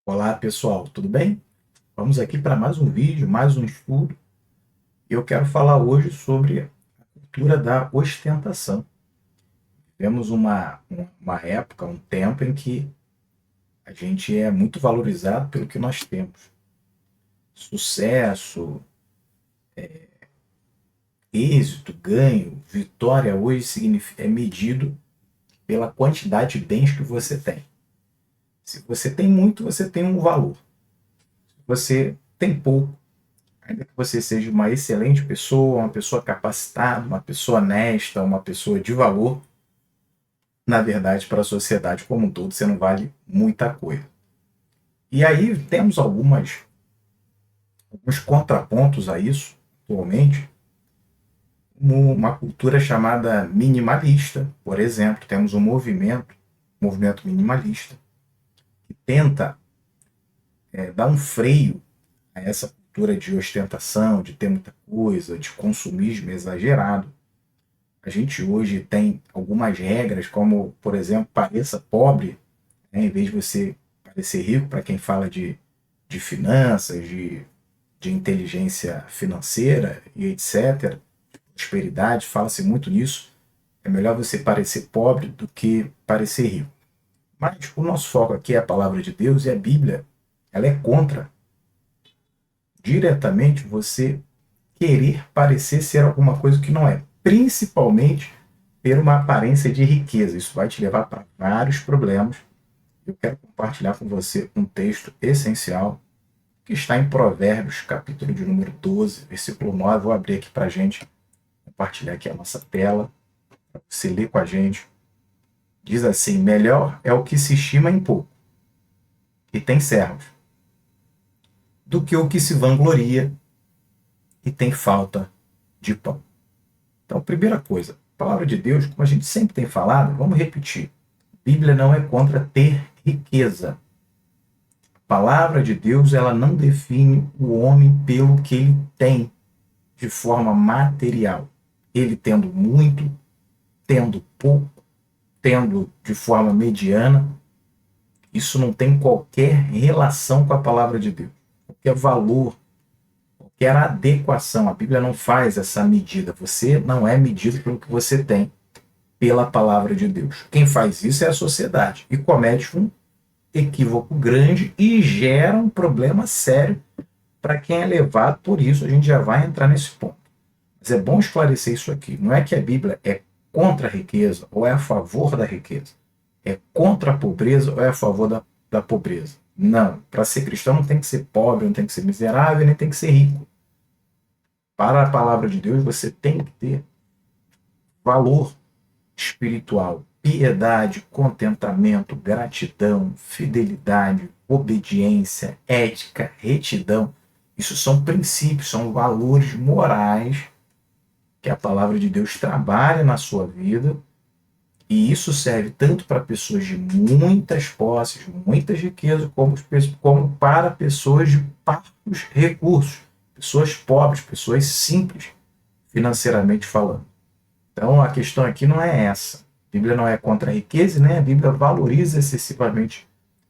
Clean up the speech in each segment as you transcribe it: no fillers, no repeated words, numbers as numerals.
Olá pessoal, tudo bem? Vamos aqui para mais um vídeo, mais um estudo. Eu quero falar hoje sobre a cultura da ostentação. Temos uma época, um tempo em que a gente é muito valorizado pelo que nós temos. Sucesso, êxito, ganho, vitória hoje é medido pela quantidade de bens que você tem. Se você tem muito, você tem um valor. Se você tem pouco, ainda que você seja uma excelente pessoa, uma pessoa capacitada, uma pessoa honesta, uma pessoa de valor, na verdade, para a sociedade como um todo, você não vale muita coisa. E aí temos alguns contrapontos a isso, atualmente, como uma cultura chamada minimalista, por exemplo. Temos movimento minimalista, que tenta dar um freio a essa cultura de ostentação, de ter muita coisa, de consumismo exagerado. A gente hoje tem algumas regras, como, por exemplo, pareça pobre, né, em vez de você parecer rico, para quem fala de finanças, de inteligência financeira e etc., prosperidade, fala-se muito nisso. É melhor você parecer pobre do que parecer rico. Mas o nosso foco aqui é a palavra de Deus e a Bíblia, ela é contra diretamente você querer parecer ser alguma coisa que não é, principalmente ter uma aparência de riqueza. Isso vai te levar para vários problemas. Eu quero compartilhar com você um texto essencial que está em Provérbios, capítulo de número 12, versículo 9. Vou abrir aqui para a gente compartilhar aqui a nossa tela, para você ler com a gente. Diz assim: melhor é o que se estima em pouco e tem servos, do que o que se vangloria e tem falta de pão. Então, primeira coisa, a palavra de Deus, como a gente sempre tem falado, vamos repetir. A Bíblia não é contra ter riqueza. A palavra de Deus, ela não define o homem pelo que ele tem de forma material. Ele tendo muito, tendo pouco, tendo de forma mediana, isso não tem qualquer relação com a palavra de Deus. Qualquer valor, qualquer adequação. A Bíblia não faz essa medida. Você não é medido pelo que você tem pela palavra de Deus. Quem faz isso é a sociedade e comete um equívoco grande e gera um problema sério para quem é levado por isso. A gente já vai entrar nesse ponto. Mas é bom esclarecer isso aqui. Não é que a Bíblia é contra a riqueza ou é a favor da riqueza. É contra a pobreza ou é a favor da pobreza. Não. Para ser cristão não tem que ser pobre, não tem que ser miserável, nem tem que ser rico. Para a palavra de Deus você tem que ter valor espiritual, piedade, contentamento, gratidão, fidelidade, obediência, ética, retidão. Isso são princípios, são valores morais que a palavra de Deus trabalha na sua vida, e isso serve tanto para pessoas de muitas posses, muitas riquezas, como para pessoas de parcos recursos, pessoas pobres, pessoas simples, financeiramente falando. Então a questão aqui não é essa. A Bíblia não é contra a riqueza, né? A Bíblia valoriza excessivamente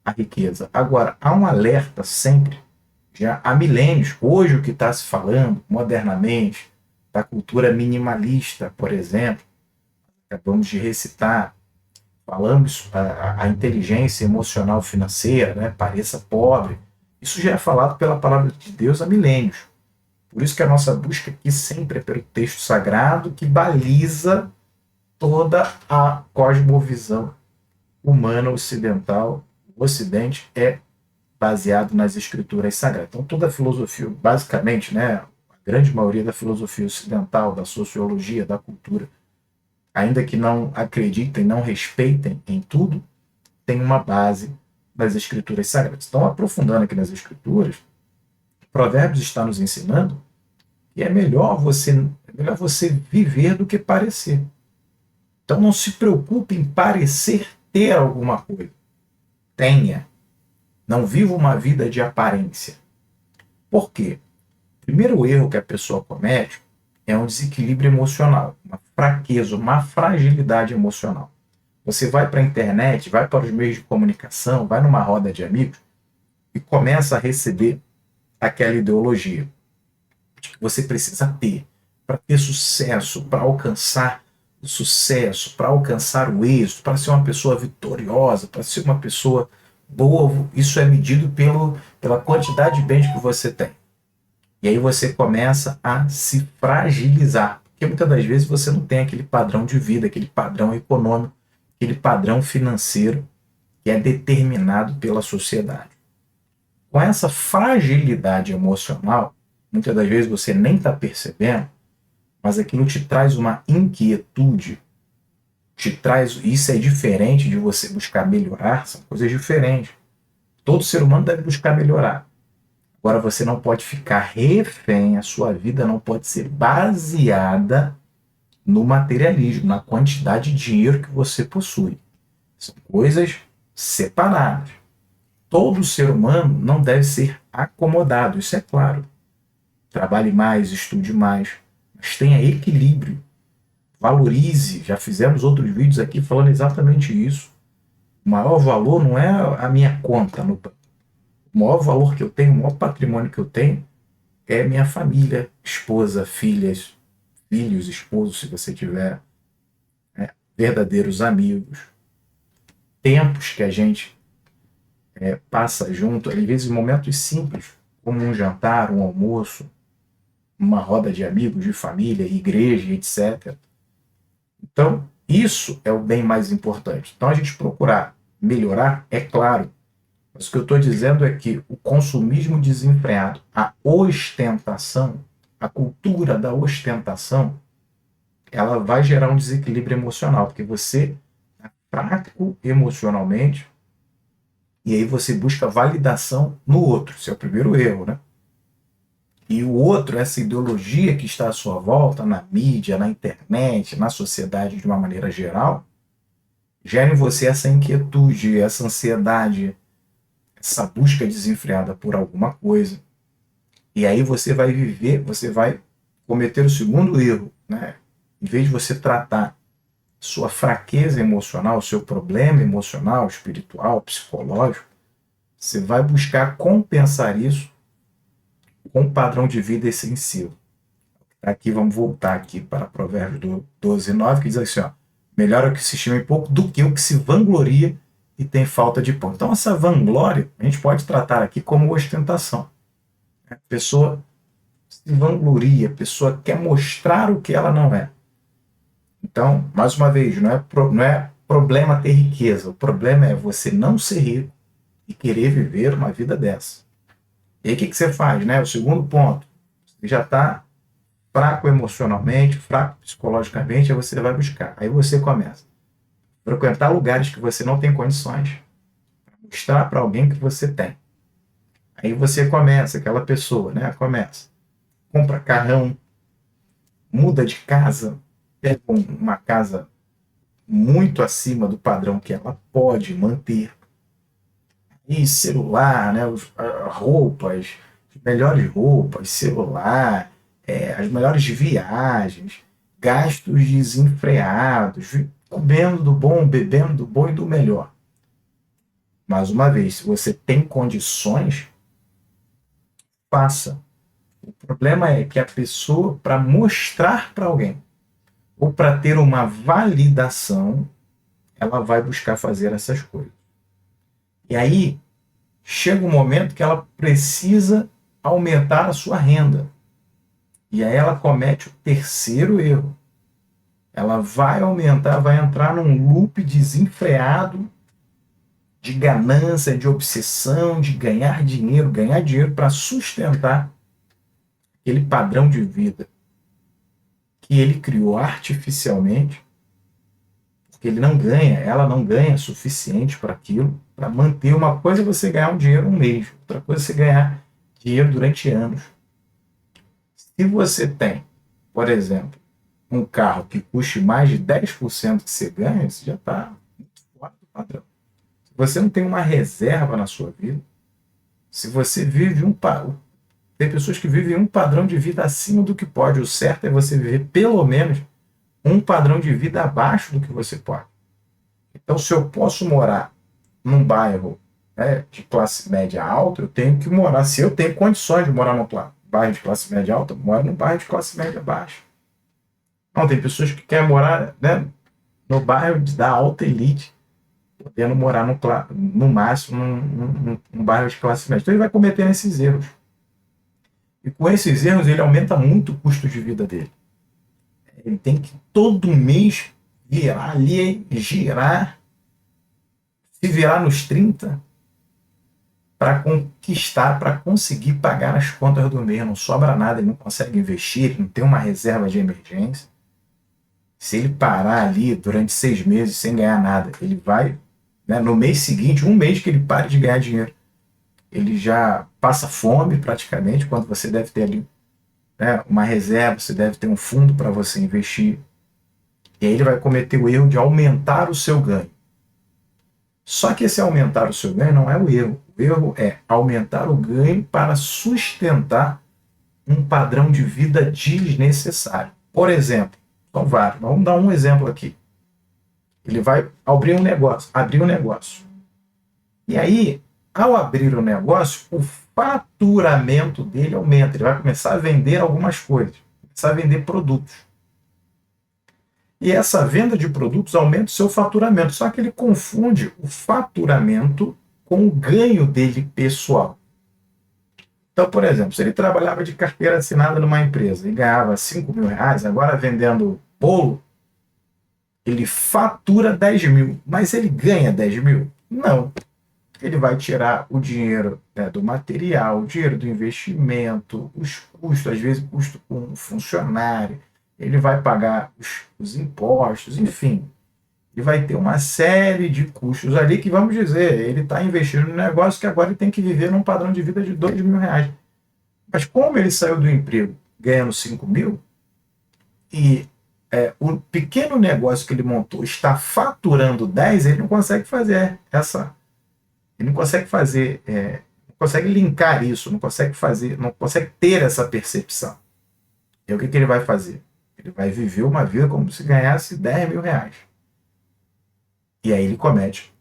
a riqueza. Agora, há um alerta sempre, já há milênios, hoje o que está se falando modernamente, da cultura minimalista, por exemplo, acabamos de recitar, falamos a inteligência emocional financeira, né? Pareça pobre. Isso já é falado pela palavra de Deus há milênios. Por isso que a nossa busca aqui sempre é pelo texto sagrado que baliza toda a cosmovisão humana ocidental. O Ocidente é baseado nas escrituras sagradas. Então toda a filosofia, basicamente, né, a grande maioria da filosofia ocidental, da sociologia, da cultura, ainda que não acreditem, não respeitem em tudo, tem uma base nas escrituras sagradas. Então, aprofundando aqui nas escrituras, Provérbios está nos ensinando que é melhor você viver do que parecer. Então não se preocupe em parecer ter alguma coisa. Tenha. Não viva uma vida de aparência. Por quê? O primeiro erro que a pessoa comete é um desequilíbrio emocional, uma fraqueza, uma fragilidade emocional. Você vai para a internet, vai para os meios de comunicação, vai numa roda de amigos, e começa a receber aquela ideologia de que você precisa ter para ter sucesso, para alcançar o sucesso, para alcançar o êxito, para ser uma pessoa vitoriosa, para ser uma pessoa boa. Isso é medido pela quantidade de bens que você tem. E aí você começa a se fragilizar, porque muitas das vezes você não tem aquele padrão de vida, aquele padrão econômico, aquele padrão financeiro que é determinado pela sociedade. Com essa fragilidade emocional, muitas das vezes você nem está percebendo, mas aquilo te traz uma inquietude, isso é diferente de você buscar melhorar, são coisas diferentes. Todo ser humano deve buscar melhorar. Agora você não pode ficar refém, a sua vida não pode ser baseada no materialismo, na quantidade de dinheiro que você possui. São coisas separadas. Todo ser humano não deve ser acomodado, isso é claro. Trabalhe mais, estude mais, mas tenha equilíbrio. Valorize, já fizemos outros vídeos aqui falando exatamente isso. O maior valor não é a minha conta no banco. O maior valor que eu tenho, o maior patrimônio que eu tenho é minha família, esposa, filhas, filhos, esposo, se você tiver, verdadeiros amigos, tempos que a gente passa junto, às vezes momentos simples, como um jantar, um almoço, uma roda de amigos, de família, igreja, etc. Então, isso é o bem mais importante. Então, a gente procurar melhorar, é claro, mas o que eu estou dizendo é que o consumismo desenfreado, a ostentação, a cultura da ostentação, ela vai gerar um desequilíbrio emocional, porque você é fraco emocionalmente e aí você busca validação no outro. Esse é o primeiro erro, né? E o outro, essa ideologia que está à sua volta, na mídia, na internet, na sociedade de uma maneira geral, gera em você essa inquietude, essa ansiedade, essa busca desenfreada por alguma coisa. E aí você vai viver, você vai cometer o segundo erro, né? Em vez de você tratar sua fraqueza emocional, seu problema emocional, espiritual, psicológico, você vai buscar compensar isso com um padrão de vida essencial. Aqui vamos voltar aqui para Provérbios 12:9, que diz assim, ó, melhor é o que se estima em pouco do que o que se vangloria e tem falta de pão. Então essa vanglória a gente pode tratar aqui como ostentação. A pessoa se vangloria, a pessoa quer mostrar o que ela não é. Então, mais uma vez, não é problema ter riqueza, o problema é você não ser rico e querer viver uma vida dessa. E aí o que você faz, né? O segundo ponto, você já está fraco emocionalmente, fraco psicologicamente, aí você vai buscar. Aí você começa a frequentar lugares que você não tem condições, mostrar para alguém que você tem. Aí você começa, aquela pessoa, né? Começa, compra carrão, muda de casa, pega uma casa muito acima do padrão que ela pode manter. E celular, né? Roupas, celular, as melhores viagens, gastos desenfreados, comendo do bom, bebendo do bom e do melhor. Mais uma vez, se você tem condições, faça. O problema é que a pessoa, para mostrar para alguém, ou para ter uma validação, ela vai buscar fazer essas coisas. E aí, chega um momento que ela precisa aumentar a sua renda. E aí ela comete o terceiro erro. Ela vai aumentar, vai entrar num loop desenfreado de ganância, de obsessão, de ganhar dinheiro para sustentar aquele padrão de vida que ele criou artificialmente, porque ela não ganha suficiente para aquilo, para manter. Uma coisa é você ganhar um dinheiro um mês, outra coisa é você ganhar dinheiro durante anos. Se você tem, por exemplo, um carro que custe mais de 10% que você ganha, você já está muito fora do padrão. Se você não tem uma reserva na sua vida, se você vive tem pessoas que vivem um padrão de vida acima do que pode. O certo é você viver pelo menos um padrão de vida abaixo do que você pode. Então, se eu posso morar num bairro né, de classe média alta, eu tenho que morar, se eu tenho condições de morar num bairro de classe média alta, eu moro num bairro de classe média baixa. Não, tem pessoas que querem morar, né, no bairro da alta elite, podendo morar no máximo num bairro de classe média. Então ele vai cometendo esses erros. E com esses erros ele aumenta muito o custo de vida dele. Ele tem que todo mês virar ali, girar, se virar nos 30 para conquistar, para conseguir pagar as contas do mês. Não sobra nada, ele não consegue investir, ele não tem uma reserva de emergência. Se ele parar ali durante 6 meses sem ganhar nada, ele vai, né, no mês seguinte, um mês que ele pare de ganhar dinheiro, ele já passa fome praticamente, quando você deve ter ali, né, uma reserva, você deve ter um fundo para você investir. E aí ele vai cometer o erro de aumentar o seu ganho. Só que esse aumentar o seu ganho não é o erro. O erro é aumentar o ganho para sustentar um padrão de vida desnecessário. Por exemplo, então vamos dar um exemplo aqui. Ele vai abrir um negócio. E aí, ao abrir o negócio, o faturamento dele aumenta. Ele vai começar a vender algumas coisas, começar a vender produtos. E essa venda de produtos aumenta o seu faturamento. Só que ele confunde o faturamento com o ganho dele pessoal. Então, por exemplo, se ele trabalhava de carteira assinada numa empresa e ganhava 5 mil reais, agora vendendo bolo, ele fatura 10 mil, mas ele ganha 10 mil? Não. Ele vai tirar o dinheiro, né, do material, o dinheiro do investimento, os custos, às vezes custo com um funcionário, ele vai pagar os impostos, enfim. Ele vai ter uma série de custos ali que, vamos dizer, ele está investindo no negócio que agora ele tem que viver num padrão de vida de 2 mil reais. Mas como ele saiu do emprego ganhando 5 mil, e o pequeno negócio que ele montou está faturando 10, ele não consegue fazer ele não consegue fazer, não consegue linkar isso, não consegue fazer, não consegue ter essa percepção. E o que ele vai fazer? Ele vai viver uma vida como se ganhasse 10 mil reais. E aí ele comete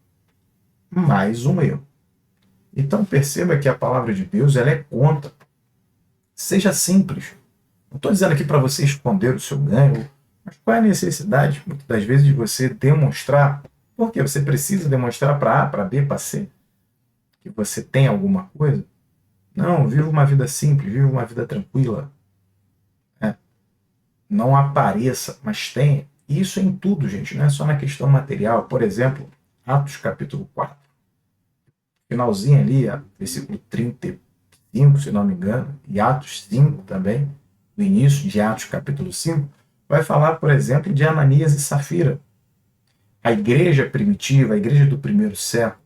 mais um erro. Então perceba que a palavra de Deus, ela é contra. Seja simples. Não estou dizendo aqui para você esconder o seu ganho, mas qual é a necessidade, muitas das vezes, de você demonstrar? Porque você precisa demonstrar para A, para B, para C, que você tem alguma coisa? Não, viva uma vida simples, viva uma vida tranquila. Não apareça, mas tenha. Isso em tudo, gente, não é só na questão material. Por exemplo, Atos capítulo 4. Finalzinho ali, versículo 35, se não me engano, e Atos 5 também, no início de Atos capítulo 5, vai falar, por exemplo, de Ananias e Safira. A igreja primitiva, a igreja do primeiro século,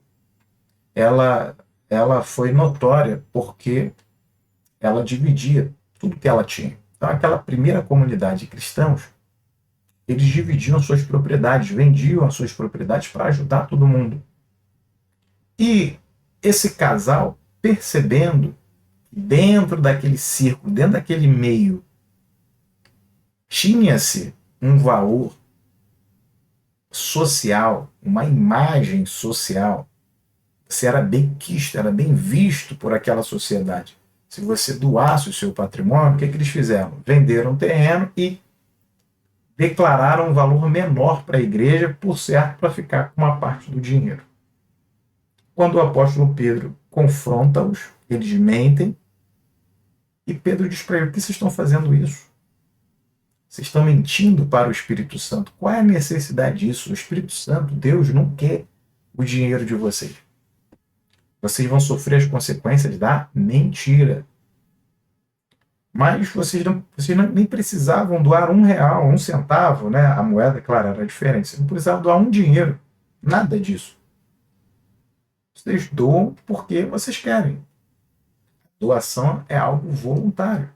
ela foi notória porque ela dividia tudo que ela tinha. Então, aquela primeira comunidade de cristãos, eles dividiam suas propriedades, vendiam as suas propriedades para ajudar todo mundo. E esse casal, percebendo que dentro daquele círculo, dentro daquele meio, tinha-se um valor social, uma imagem social, você era bem quisto, era bem visto por aquela sociedade. Se você doasse o seu patrimônio, o que eles fizeram? Venderam um terreno e declararam um valor menor para a igreja, por certo, para ficar com uma parte do dinheiro. Quando o apóstolo Pedro confronta-os, eles mentem, e Pedro diz para ele: por que vocês estão fazendo isso? Vocês estão mentindo para o Espírito Santo. Qual é a necessidade disso? O Espírito Santo, Deus, não quer o dinheiro de vocês. Vocês vão sofrer as consequências da mentira. Mas vocês nem precisavam doar R$1, 1 centavo, né? A moeda, claro, era diferente. Vocês não precisavam doar um dinheiro. Nada disso. Vocês doam porque vocês querem. Doação é algo voluntário.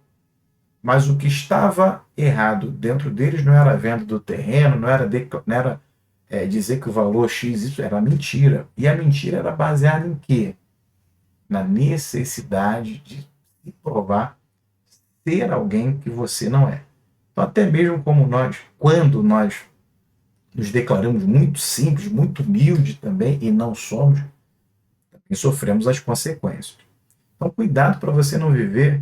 Mas o que estava errado dentro deles não era a venda do terreno, não era dizer que o valor X, isso era mentira. E a mentira era baseada em quê? Na necessidade de se provar ser alguém que você não é. Então, até mesmo como quando nós nos declaramos muito simples, muito humildes também, e não somos, e sofremos as consequências. Então, cuidado para você não viver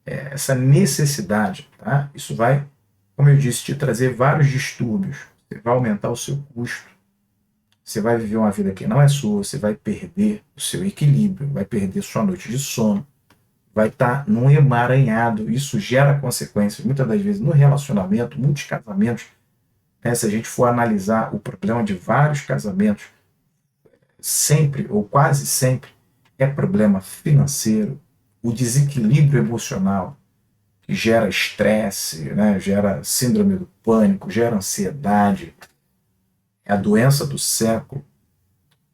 essa necessidade, tá? Isso vai, como eu disse, te trazer vários distúrbios. Você vai aumentar o seu custo, você vai viver uma vida que não é sua, você vai perder o seu equilíbrio, vai perder sua noite de sono, vai estar num emaranhado. Isso gera consequências, muitas das vezes, no relacionamento, muitos casamentos. Se a gente for analisar o problema de vários casamentos, sempre ou quase sempre é problema financeiro, o desequilíbrio emocional, que gera estresse, né, gera síndrome do pânico, gera ansiedade, é a doença do século.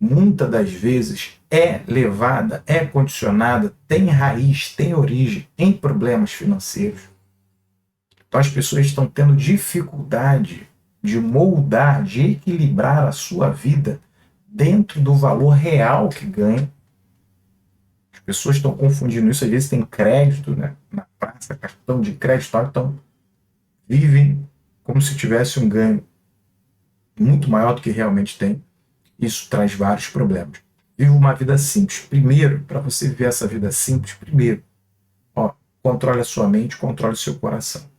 Muitas das vezes é levada, é condicionada, tem raiz, tem origem em problemas financeiros. Então as pessoas estão tendo dificuldade de moldar, de equilibrar a sua vida dentro do valor real que ganham. As pessoas estão confundindo isso, às vezes tem crédito, né, na praça, cartão de crédito, então vivem como se tivesse um ganho muito maior do que realmente tem. Isso traz vários problemas. Viva uma vida simples. Primeiro, para você viver essa vida simples, primeiro, controle a sua mente, controle o seu coração.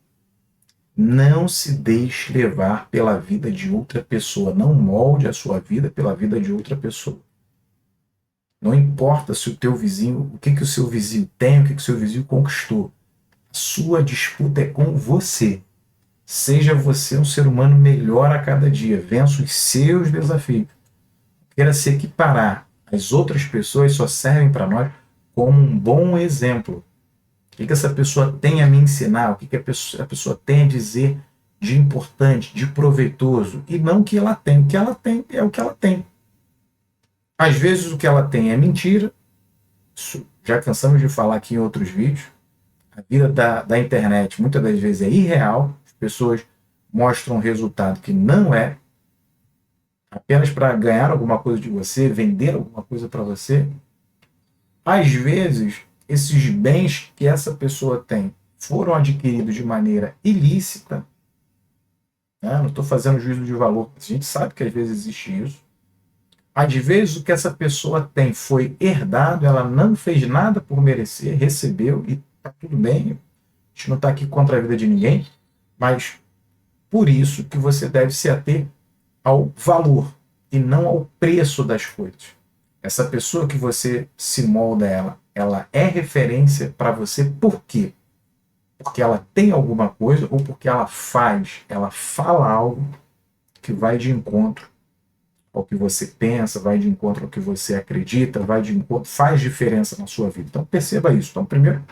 Não se deixe levar pela vida de outra pessoa. Não molde a sua vida pela vida de outra pessoa. Não importa se o teu vizinho, o que o seu vizinho tem, o que o seu vizinho conquistou. A sua disputa é com você. Seja você um ser humano melhor a cada dia. Vença os seus desafios. Queira se equiparar. As outras pessoas só servem para nós como um bom exemplo. O que essa pessoa tem a me ensinar? O que a pessoa tem a dizer de importante, de proveitoso? E não o que ela tem. O que ela tem é o que ela tem. Às vezes o que ela tem é mentira. Isso já cansamos de falar aqui em outros vídeos. A vida da internet muitas das vezes é irreal. As pessoas mostram um resultado que não é, apenas para ganhar alguma coisa de você, vender alguma coisa para você. Às vezes, esses bens que essa pessoa tem foram adquiridos de maneira ilícita. Não estou fazendo juízo de valor, a gente sabe que às vezes existe isso. Às vezes o que essa pessoa tem foi herdado, ela não fez nada por merecer, recebeu e está tudo bem. A gente não está aqui contra a vida de ninguém, mas por isso que você deve se ater ao valor e não ao preço das coisas. Essa pessoa que você se molda ela é referência para você por quê? Porque ela tem alguma coisa ou porque ela fala algo que vai de encontro ao que você pensa, vai de encontro ao que você acredita, vai de encontro, faz diferença na sua vida. Então perceba isso. Então primeiro,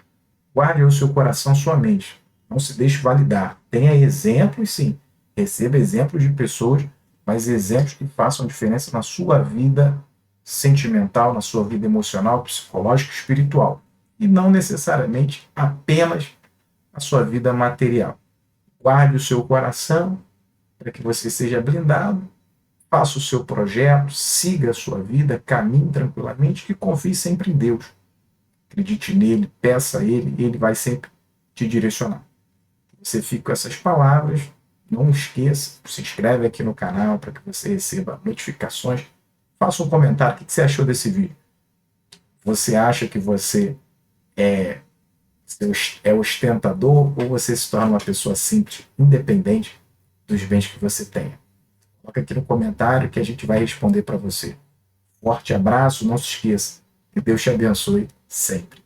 guarde o seu coração, sua mente. Não se deixe validar. Tenha exemplos, sim. Receba exemplos de pessoas, mas exemplos que façam diferença na sua vida sentimental, na sua vida emocional, psicológica, espiritual. E não necessariamente apenas a sua vida material. Guarde o seu coração para que você seja blindado, faça o seu projeto, siga a sua vida, caminhe tranquilamente e confie sempre em Deus. Acredite nele, peça a ele, ele vai sempre te direcionar. Você fica com essas palavras, não esqueça, se inscreve aqui no canal para que você receba notificações. Faça um comentário, o que você achou desse vídeo? Você acha que você é ostentador ou você se torna uma pessoa simples, independente dos bens que você tenha? Coloca aqui no comentário que a gente vai responder para você. Forte abraço, não se esqueça. Que Deus te abençoe sempre.